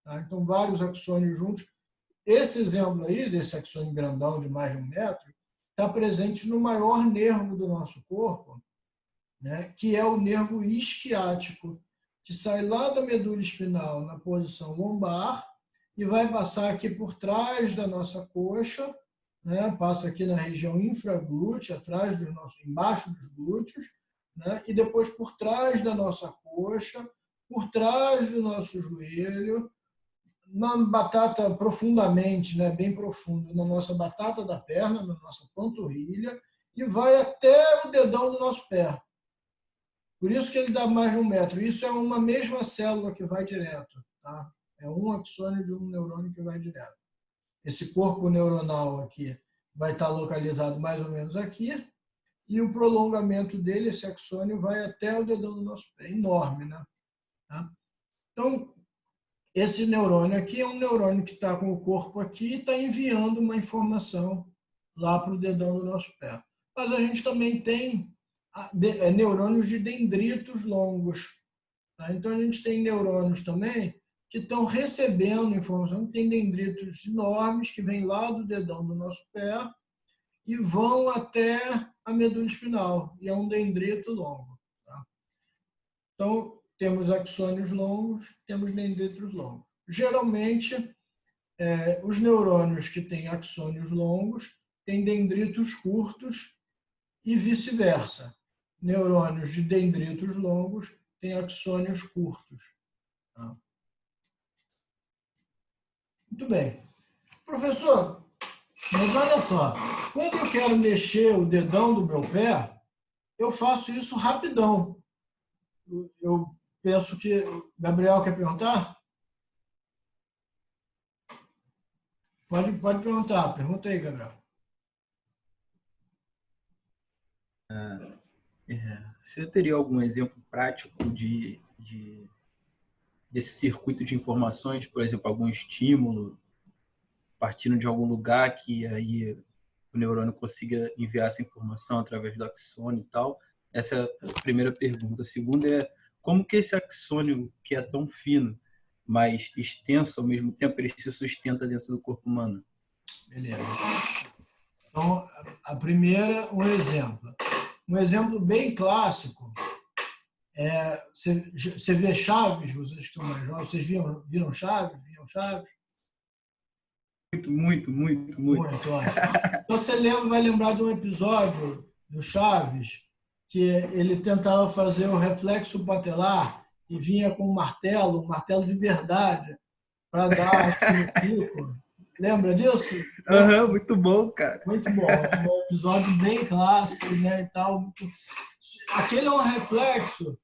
Tá? Então, vários axônios juntos. Esse exemplo aí, desse axônio grandão de mais de 1 metro, está presente no maior nervo do nosso corpo, né? Que é o nervo isquiático, que sai lá da medula espinal na posição lombar e vai passar aqui por trás da nossa coxa, né? Passa aqui na região infraglútea, atrás dos embaixo dos glúteos, né? E depois por trás da nossa coxa, por trás do nosso joelho, na batata profundamente, né? Bem profundo, na nossa batata da perna, na nossa panturrilha, e vai até o dedão do nosso pé. Por isso que ele dá mais de 1 metro. Isso é uma mesma célula que vai direto. Tá? É um axônio de um neurônio que vai direto. Esse corpo neuronal aqui vai estar localizado mais ou menos aqui, e o prolongamento dele, esse axônio, vai até o dedão do nosso pé. É enorme, né? Tá? Então, esse neurônio aqui é um neurônio que está com o corpo aqui e está enviando uma informação lá para o dedão do nosso pé. Mas a gente também tem neurônios de dendritos longos. Tá? Então, a gente tem neurônios também que estão recebendo informação, tem dendritos enormes que vêm lá do dedão do nosso pé e vão até a medula espinal, e é um dendrito longo. Tá? Então, temos axônios longos, temos dendritos longos. Geralmente, os neurônios que têm axônios longos têm dendritos curtos e vice-versa. Neurônios de dendritos longos têm axônios curtos. Tá? Muito bem. Professor, mas olha só, quando eu quero mexer o dedão do meu pé, eu faço isso rapidão. Eu penso que... Gabriel quer perguntar? Pode perguntar. Pergunta aí, Gabriel. Você teria algum exemplo prático desse circuito de informações, por exemplo, algum estímulo partindo de algum lugar que aí o neurônio consiga enviar essa informação através do axônio e tal? Essa é a primeira pergunta. A segunda é como que esse axônio, que é tão fino, mas extenso ao mesmo tempo, ele se sustenta dentro do corpo humano? Beleza. Então, a primeira, um exemplo. Um exemplo bem clássico é... Você vê Chaves, vocês que estão mais jovens, vocês viram Chaves? Viam Chaves? Muito. Então, você vai lembrar de um episódio do Chaves que ele tentava fazer o reflexo patelar e vinha com um martelo de verdade, para dar aquele pico. Lembra disso? Muito bom, cara. Muito bom. É um episódio bem clássico, né, e tal. Aquele é um reflexo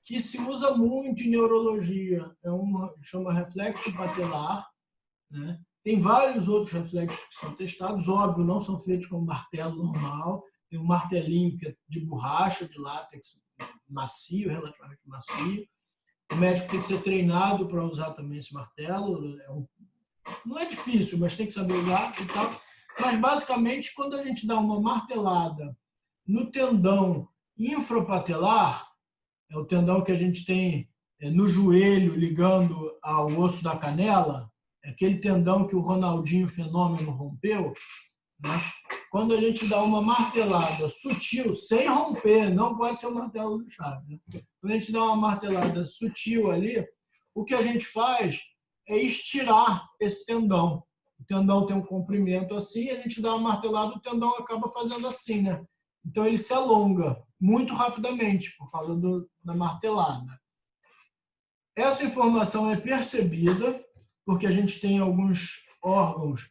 que se usa muito em neurologia. Chama reflexo patelar, né? Tem vários outros reflexos que são testados, óbvio, não são feitos com martelo normal. Tem um martelinho que é de borracha, de látex macio, relativamente macio. O médico tem que ser treinado para usar também esse martelo. Não é difícil, mas tem que saber usar e tal. Mas, basicamente, quando a gente dá uma martelada no tendão Infrapatelar é o tendão que a gente tem no joelho ligando ao osso da canela, é aquele tendão que o Ronaldinho Fenômeno rompeu, né? Quando a gente dá uma martelada sutil, sem romper, não pode ser o martelo do Chaves, né? Quando a gente dá uma martelada sutil ali, o que a gente faz é estirar esse tendão. O tendão tem um comprimento assim, a gente dá uma martelada, o tendão acaba fazendo assim, né? Então ele se alonga muito rapidamente por causa da martelada. Essa informação é percebida porque a gente tem alguns órgãos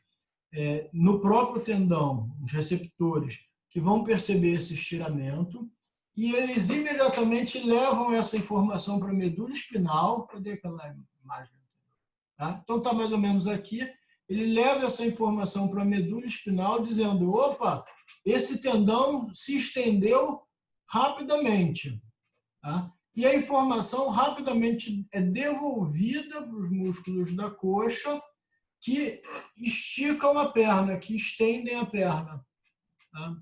no próprio tendão, os receptores, que vão perceber esse estiramento e eles imediatamente levam essa informação para a medula espinal. Cadê aquela imagem? Tá? Então está mais ou menos aqui. Ele leva essa informação para a medula espinal dizendo, opa, esse tendão se estendeu rapidamente. Tá? E a informação rapidamente é devolvida para os músculos da coxa que esticam a perna, que estendem a perna. Tá?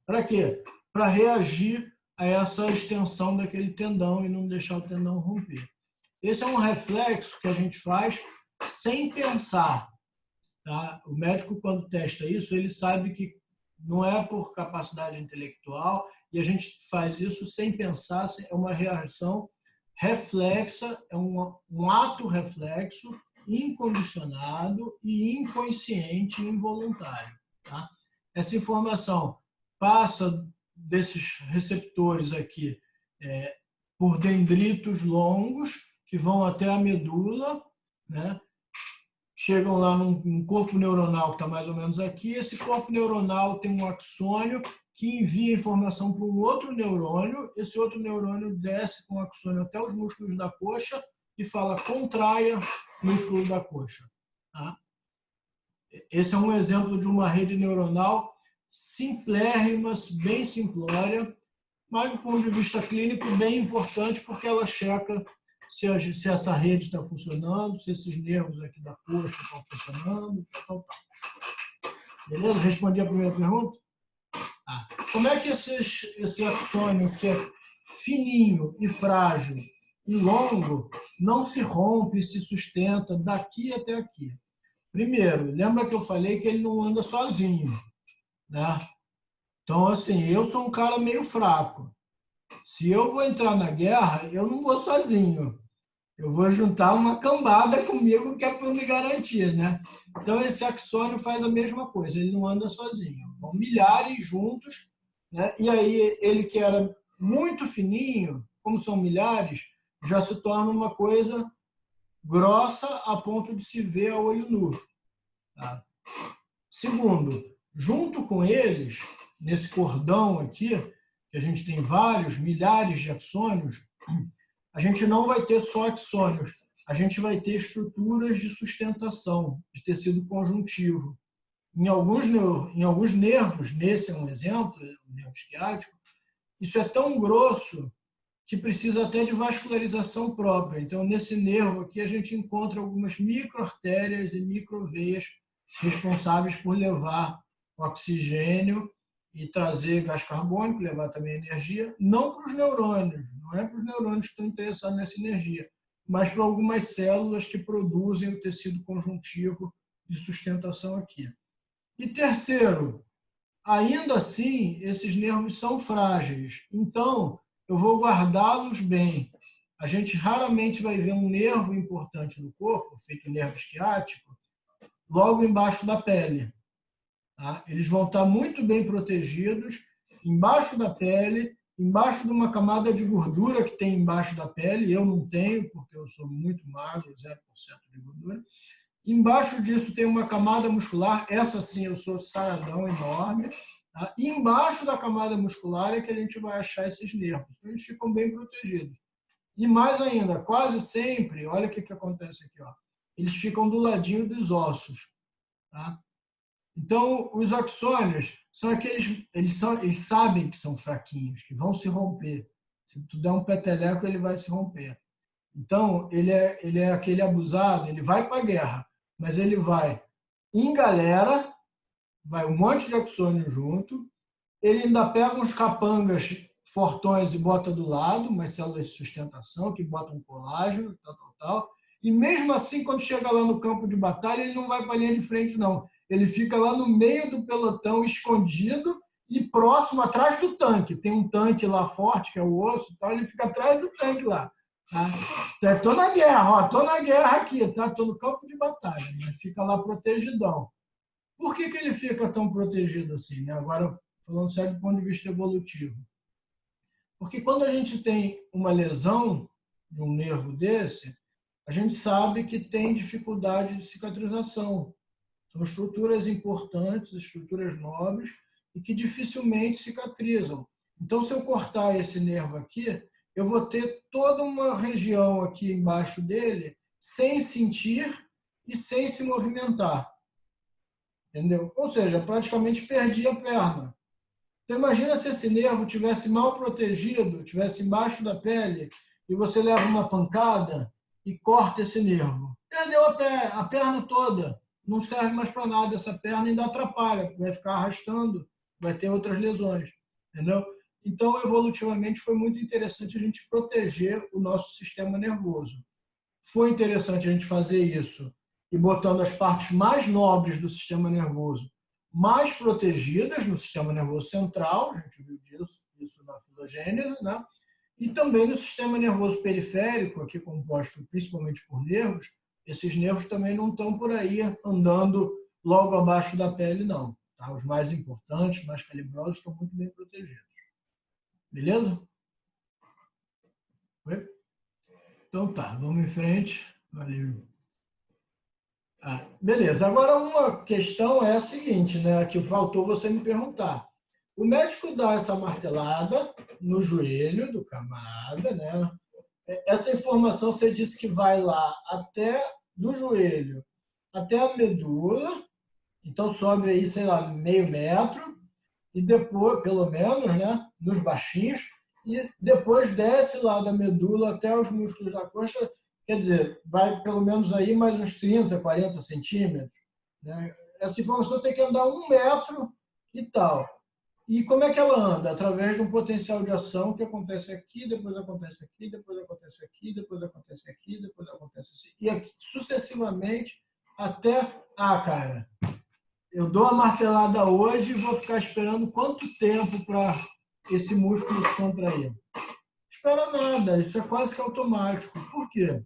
Para quê? Para reagir a essa extensão daquele tendão e não deixar o tendão romper. Esse é um reflexo que a gente faz sem pensar. Tá? O médico, quando testa isso, ele sabe que não é por capacidade intelectual e a gente faz isso sem pensar, é uma reação reflexa, é um ato reflexo incondicionado e inconsciente, involuntário. Tá? Essa informação passa desses receptores aqui por dendritos longos que vão até a medula, né? Chegam lá num corpo neuronal que está mais ou menos aqui. Esse corpo neuronal tem um axônio que envia informação para um outro neurônio. Esse outro neurônio desce com o axônio até os músculos da coxa e fala, contraia o músculo da coxa. Tá? Esse é um exemplo de uma rede neuronal simplérrima, bem simplória, mas do ponto de vista clínico bem importante, porque ela checa se essa rede está funcionando, se esses nervos aqui da coxa estão funcionando, tal. Beleza? Respondi a primeira pergunta? Como é que esse axônio, que é fininho e frágil e longo, não se rompe e se sustenta daqui até aqui? Primeiro, lembra que eu falei que ele não anda sozinho, né? Então, assim, eu sou um cara meio fraco. Se eu vou entrar na guerra, eu não vou sozinho. Eu vou juntar uma cambada comigo que é para me garantir, né? Então, esse axônio faz a mesma coisa, ele não anda sozinho. Vão milhares juntos, né? E aí ele que era muito fininho, como são milhares, já se torna uma coisa grossa a ponto de se ver a olho nu. Tá? Segundo, junto com eles, nesse cordão aqui, que a gente tem vários, milhares de axônios, a gente não vai ter só axônios, a gente vai ter estruturas de sustentação de tecido conjuntivo. Em alguns nervos, nesse é um exemplo, o nervo esquiático, isso é tão grosso que precisa até de vascularização própria. Então, nesse nervo aqui, a gente encontra algumas microartérias e microveias responsáveis por levar oxigênio e trazer gás carbônico, levar também energia, não para os neurônios, não é para os neurônios que estão interessados nessa energia, mas para algumas células que produzem o tecido conjuntivo de sustentação aqui. E terceiro, ainda assim, esses nervos são frágeis, então eu vou guardá-los bem. A gente raramente vai ver um nervo importante no corpo, feito nervo esquiático, logo embaixo da pele. Tá? Eles vão estar muito bem protegidos embaixo da pele, embaixo de uma camada de gordura que tem embaixo da pele. Eu não tenho, porque eu sou muito magro, 0% de gordura. Embaixo disso tem uma camada muscular, essa sim eu sou saradão, enorme. Tá? E embaixo da camada muscular é que a gente vai achar esses nervos. Então, eles ficam bem protegidos. E mais ainda, quase sempre, olha o que acontece aqui, ó, eles ficam do ladinho dos ossos. Tá? Então, os axônios são aqueles, eles sabem que são fraquinhos, que vão se romper. Se tu der um peteleco, ele vai se romper. Então, ele é aquele abusado, ele vai para a guerra, mas ele vai em galera, vai um monte de axônio junto, ele ainda pega uns capangas fortões e bota do lado, umas células de sustentação que botam colágeno, tal. E mesmo assim, quando chega lá no campo de batalha, ele não vai para a linha de frente, não. Ele fica lá no meio do pelotão, escondido e próximo, atrás do tanque. Tem um tanque lá forte, que é o osso, tal, ele fica atrás do tanque lá. Tá? Estou na guerra, estou na guerra aqui, tá? Estou no campo de batalha, mas fica lá protegidão. Por que ele fica tão protegido assim? Né? Agora, falando sério do ponto de vista evolutivo. Porque quando a gente tem uma lesão de um nervo desse, a gente sabe que tem dificuldade de cicatrização. São estruturas importantes, estruturas nobres, e que dificilmente cicatrizam. Então, se eu cortar esse nervo aqui, eu vou ter toda uma região aqui embaixo dele sem sentir e sem se movimentar. Entendeu? Ou seja, praticamente perdi a perna. Então, imagina se esse nervo tivesse mal protegido, tivesse embaixo da pele, e você leva uma pancada e corta esse nervo. Perdeu a perna toda. Não serve mais para nada essa perna e ainda atrapalha, vai ficar arrastando, vai ter outras lesões. Entendeu? Então, evolutivamente, foi muito interessante a gente proteger o nosso sistema nervoso. Foi interessante a gente fazer isso e botando as partes mais nobres do sistema nervoso mais protegidas no sistema nervoso central, a gente viu isso na filogênese, né? E também no sistema nervoso periférico, aqui composto principalmente por nervos, esses nervos também não estão por aí andando logo abaixo da pele, não. Tá? Os mais importantes, mais calibrosos, estão muito bem protegidos. Beleza? Oi? Então tá, vamos em frente. Valeu. Beleza. Agora, uma questão é a seguinte, né, que faltou você me perguntar. O médico dá essa martelada no joelho do camarada, né? Essa informação você disse que vai lá até do joelho até a medula, então sobe aí, sei lá, meio metro, e depois, pelo menos, né, nos baixinhos, e depois desce lá da medula até os músculos da coxa. Quer dizer, vai pelo menos aí mais uns 30, 40 centímetros. Né? Essa informação tem que andar 1 metro e tal. E como é que ela anda? Através de um potencial de ação que acontece aqui, depois acontece aqui, depois acontece aqui, depois acontece aqui, depois acontece assim. E aqui, sucessivamente até... cara, eu dou a martelada hoje e vou ficar esperando quanto tempo para esse músculo se contrair? Espera nada, isso é quase que automático. Por quê?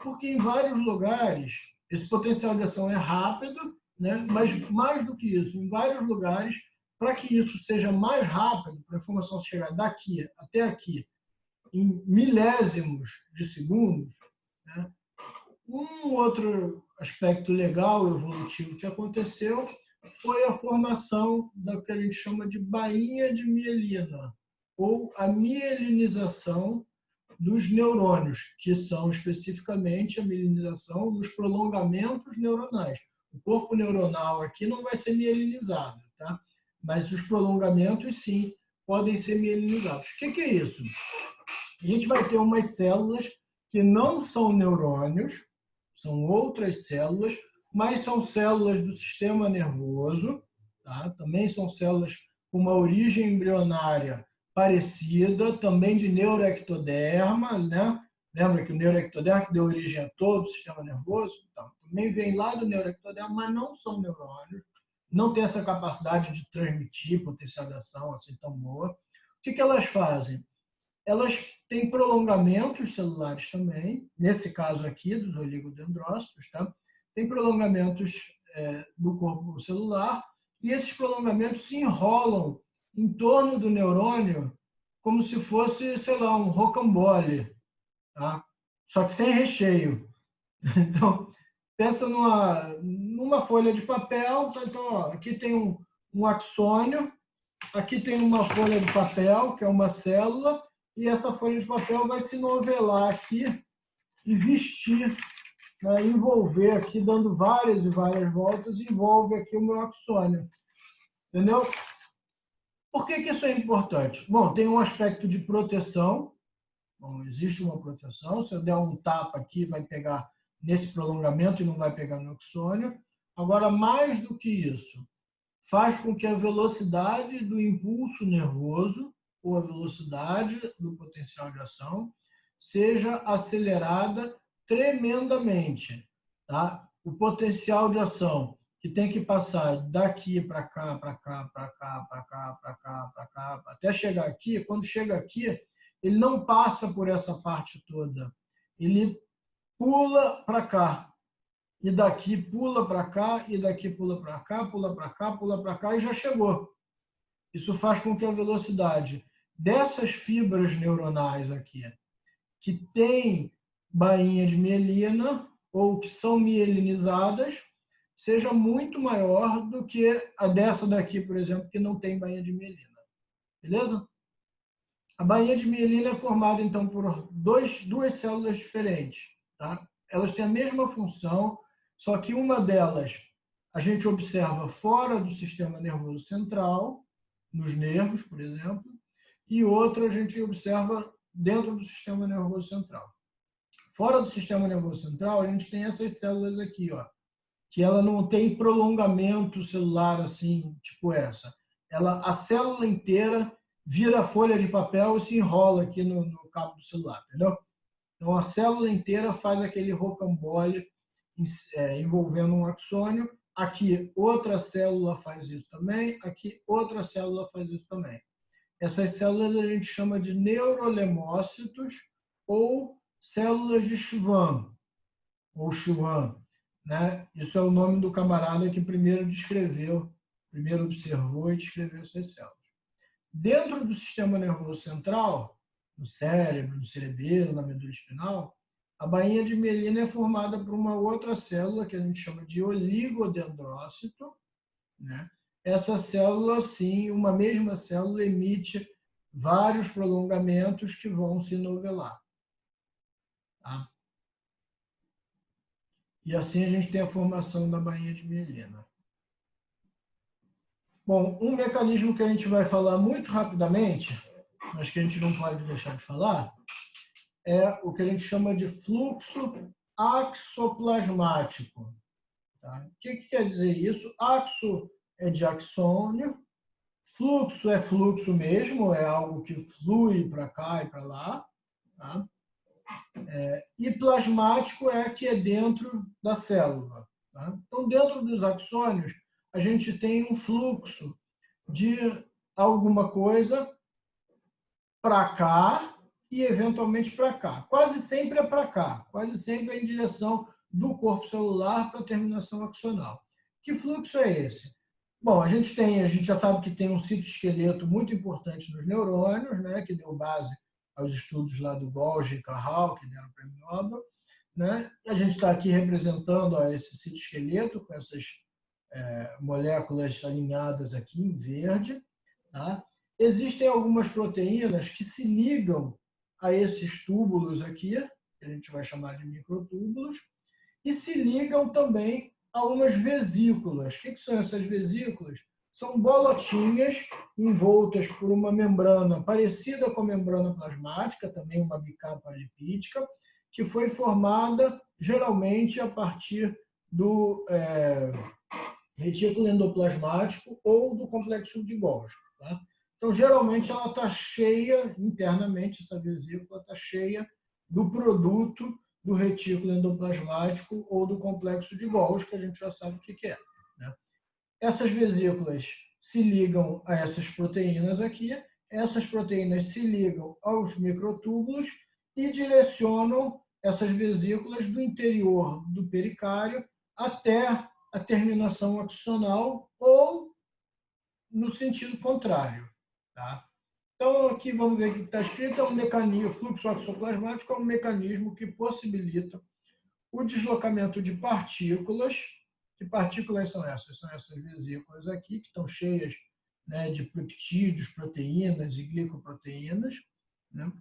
Porque em vários lugares esse potencial de ação é rápido, né? Mas mais do que isso, em vários lugares, para que isso seja mais rápido, para a informação chegar daqui até aqui em milésimos de segundos, né? Um outro aspecto legal evolutivo que aconteceu foi a formação da que a gente chama de bainha de mielina, ou a mielinização dos neurônios, que são especificamente a mielinização nos prolongamentos neuronais. O corpo neuronal aqui não vai ser mielinizado, tá? Mas os prolongamentos, sim, podem ser mielinizados. O que é isso? A gente vai ter umas células que não são neurônios, são outras células, mas são células do sistema nervoso, tá? Também são células com uma origem embrionária parecida, também de neuroectoderma, né? Lembra que o neuroectoderma que deu origem a todo o sistema nervoso? Então, também vem lá do neuroectoderma, mas não são neurônios, não tem essa capacidade de transmitir potencial de ação assim tão boa. O que elas fazem? Elas têm prolongamentos celulares também, nesse caso aqui, dos oligodendrócitos, tá? Tem prolongamentos do corpo celular, e esses prolongamentos se enrolam em torno do neurônio como se fosse, sei lá, um rocambole, tá? Só que sem recheio. Então, pensa numa folha de papel, tá? Então, ó, aqui tem um axônio, aqui tem uma folha de papel, que é uma célula, e essa folha de papel vai se novelar aqui e vestir, né, envolver aqui, dando várias e várias voltas, envolve aqui o meu axônio. Entendeu? Por que isso é importante? Bom, tem um aspecto de proteção. Bom, existe uma proteção. Se eu der um tapa aqui, vai pegar nesse prolongamento e não vai pegar no axônio. Agora, mais do que isso, faz com que a velocidade do impulso nervoso ou a velocidade do potencial de ação seja acelerada tremendamente. Tá? O potencial de ação que tem que passar daqui para cá, para cá, para cá, para cá, para cá, para cá, até chegar aqui, quando chega aqui, ele não passa por essa parte toda. Ele pula para cá. E daqui pula para cá, e daqui pula para cá, pula para cá, pula para cá e já chegou. Isso faz com que a velocidade dessas fibras neuronais aqui, que tem bainha de mielina ou que são mielinizadas, seja muito maior do que a dessa daqui, por exemplo, que não tem bainha de mielina. Beleza? A bainha de mielina é formada, então, por duas células diferentes. Tá? Elas têm a mesma função, só que uma delas a gente observa fora do sistema nervoso central, nos nervos, por exemplo, e outra a gente observa dentro do sistema nervoso central. Fora do sistema nervoso central, a gente tem essas células aqui, ó, que ela não tem prolongamento celular assim, tipo essa. A célula inteira vira folha de papel e se enrola aqui no cabo do celular, entendeu? Então, a célula inteira faz aquele rocambole envolvendo um axônio. Aqui, outra célula faz isso também. Aqui, outra célula faz isso também. Essas células a gente chama de neurolemócitos ou células de Schwann, ou Schwann, né? Isso é o nome do camarada que primeiro observou e descreveu essas células. Dentro do sistema nervoso central, no cérebro, no cerebelo, na medula espinal, a bainha de mielina é formada por uma outra célula que a gente chama de oligodendrócito, né? Essa célula, sim, uma mesma célula emite vários prolongamentos que vão se novelar. Tá? E assim a gente tem a formação da bainha de mielina. Bom, um mecanismo que a gente vai falar muito rapidamente, mas que a gente não pode deixar de falar, é o que a gente chama de fluxo axoplasmático. Tá? O que quer dizer isso? Axo é de axônio, fluxo é fluxo mesmo, é algo que flui para cá e para lá. Tá? E plasmático é que é dentro da célula. Tá? Então, dentro dos axônios, a gente tem um fluxo de alguma coisa para cá e, eventualmente, para cá. Quase sempre é para cá, quase sempre é em direção do corpo celular para a terminação axonal. Que fluxo é esse? Bom, a gente já sabe que tem um citoesqueleto muito importante nos neurônios, né, que deu base aos estudos lá do Golgi e Carral, que deram o prêmio Nobel. Né? A gente está aqui representando esse citoesqueleto com essas moléculas alinhadas aqui em verde. Tá? Existem algumas proteínas que se ligam a esses túbulos aqui, que a gente vai chamar de microtúbulos, e se ligam também a umas vesículas. O que são essas vesículas? São bolotinhas envoltas por uma membrana parecida com a membrana plasmática, também uma bicapa lipídica, que foi formada geralmente a partir do retículo endoplasmático ou do complexo de Golgi. Tá? Então, geralmente, ela está cheia, internamente, essa vesícula está cheia do produto do retículo endoplasmático ou do complexo de Golgi, que a gente já sabe o que é. Né? Essas vesículas se ligam a essas proteínas aqui, essas proteínas se ligam aos microtúbulos e direcionam essas vesículas do interior do pericárdio até a terminação axonal ou no sentido contrário. Tá? Então, aqui vamos ver o que está escrito, é um mecanismo, fluxo axoplasmático é um mecanismo que possibilita o deslocamento de partículas. Que partículas são essas? São essas vesículas aqui, que estão cheias, né, de peptídeos, proteínas e glicoproteínas, né,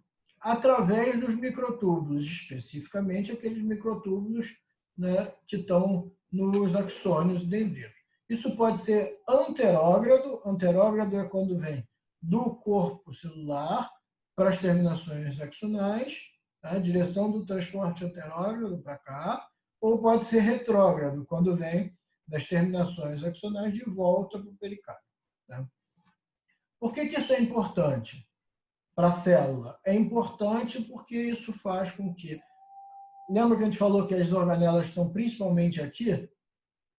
através dos microtúbulos, especificamente aqueles microtúbulos, né, que estão nos axônios dendríticos. Isso pode ser anterógrado. Anterógrado é quando vem do corpo celular para as terminações axonais, tá? Direção do transporte anterógrado para cá, ou pode ser retrógrado, quando vem das terminações axonais de volta para o pericárdio. Tá? Por que isso é importante? para a célula. É importante porque isso faz com que... Lembra que a gente falou que as organelas estão principalmente aqui?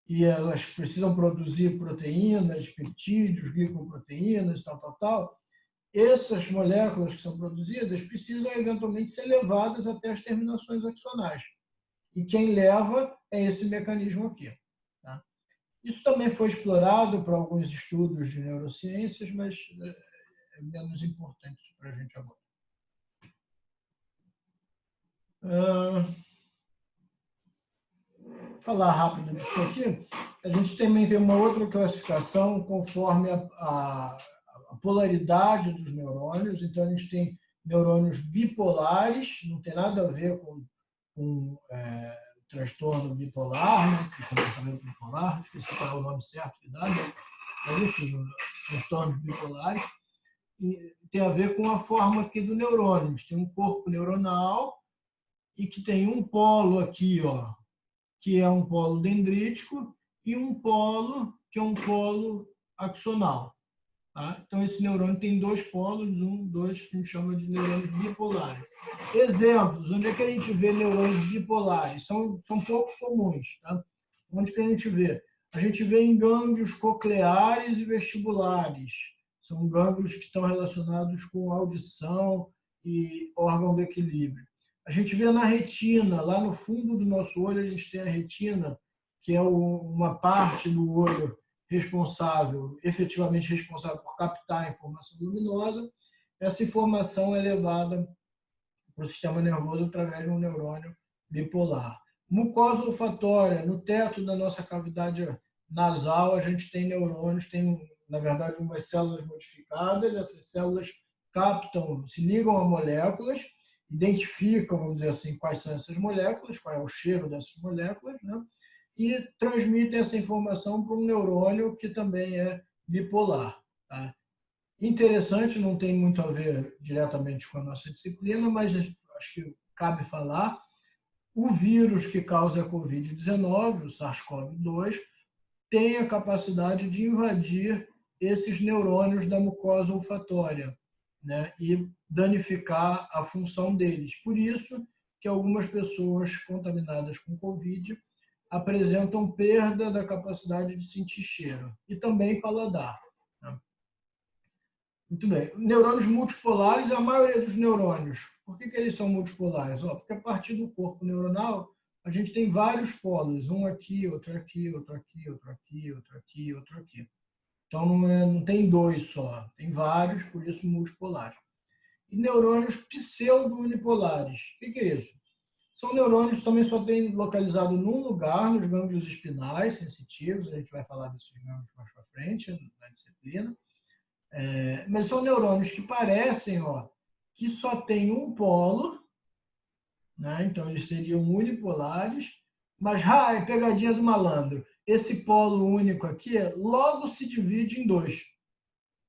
E elas precisam produzir proteínas, peptídeos, glicoproteínas, tal. Essas moléculas que são produzidas precisam eventualmente ser levadas até as terminações axonais. E quem leva é esse mecanismo aqui. Tá? Isso também foi explorado para alguns estudos de neurociências, mas é menos importante para a gente agora. Falar rápido disso aqui, a gente também tem uma outra classificação conforme a polaridade dos neurônios. Então, a gente tem neurônios bipolares, não tem nada a ver com transtorno bipolar, né? Comportamento bipolar, esqueci qual é o nome certo que dá, né? Mas, enfim, transtornos bipolares. E tem a ver com a forma aqui do neurônio. A gente tem um corpo neuronal e que tem um polo aqui, ó, que é um polo dendrítico, e um polo que é um polo axonal. Tá? Então, esse neurônio tem dois polos, dois, que a gente chama de neurônios bipolares. Exemplos, onde é que a gente vê neurônios bipolares? São pouco comuns. Tá? Onde que a gente vê? A gente vê em gânglios cocleares e vestibulares. São gânglios que estão relacionados com audição e órgão do equilíbrio. A gente vê na retina, lá no fundo do nosso olho, a gente tem a retina, que é uma parte do olho efetivamente responsável por captar a informação luminosa. Essa informação é levada para o sistema nervoso através de um neurônio bipolar. Mucosa olfatória, no teto da nossa cavidade nasal, a gente tem neurônios, tem, na verdade, umas células modificadas. Essas células captam, se ligam a moléculas, identificam, vamos dizer assim, quais são essas moléculas, qual é o cheiro dessas moléculas, né? E transmitem essa informação para um neurônio que também é bipolar. Tá? Interessante, não tem muito a ver diretamente com a nossa disciplina, mas acho que cabe falar. O vírus que causa a Covid-19, o SARS-CoV-2, tem a capacidade de invadir esses neurônios da mucosa olfatória, né, e danificar a função deles. Por isso que algumas pessoas contaminadas com Covid apresentam perda da capacidade de sentir cheiro e também paladar. Né? Muito bem. Neurônios multipolares, a maioria dos neurônios. Por que eles são multipolares? Porque a partir do corpo neuronal, a gente tem vários polos, um aqui, outro aqui, outro aqui, outro aqui, outro aqui, outro aqui. Então, não tem dois só, tem vários, por isso multipolares. E neurônios pseudo-unipolares. O que é isso? São neurônios que também só têm localizado num lugar, nos gânglios espinais sensitivos, a gente vai falar desses gânglios mais para frente, na disciplina. Mas são neurônios que parecem que só tem um polo, né? Então eles seriam unipolares, mas é pegadinha do malandro. Esse polo único aqui logo se divide em dois.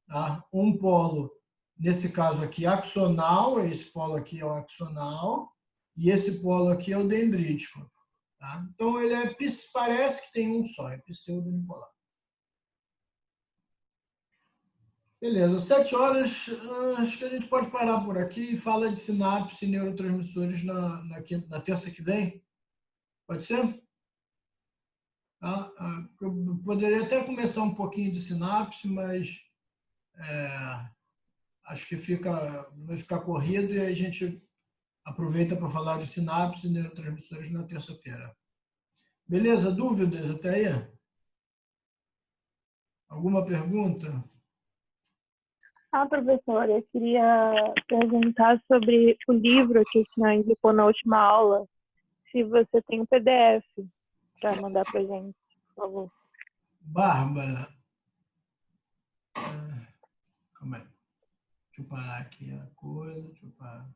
Tá? Um polo, nesse caso aqui, axonal, esse polo aqui é o axonal, e esse polo aqui é o dendrítico. Tá? Então, ele parece que tem um só, é pseudo-unipolar. Beleza, 7 horas, acho que a gente pode parar por aqui e fala de sinapse e neurotransmissores na terça que vem. Pode ser? Tá? Eu poderia até começar um pouquinho de sinapse, mas acho que vai ficar corrido e a gente aproveita para falar de sinapse e neurotransmissores na terça-feira. Beleza? Dúvidas até aí? Alguma pergunta? Professor, eu queria perguntar sobre o livro que o senhor indicou na última aula, se você tem um PDF para mandar para a gente, por favor. Bárbara. Calma aí. Deixa eu parar aqui a coisa. Deixa eu parar.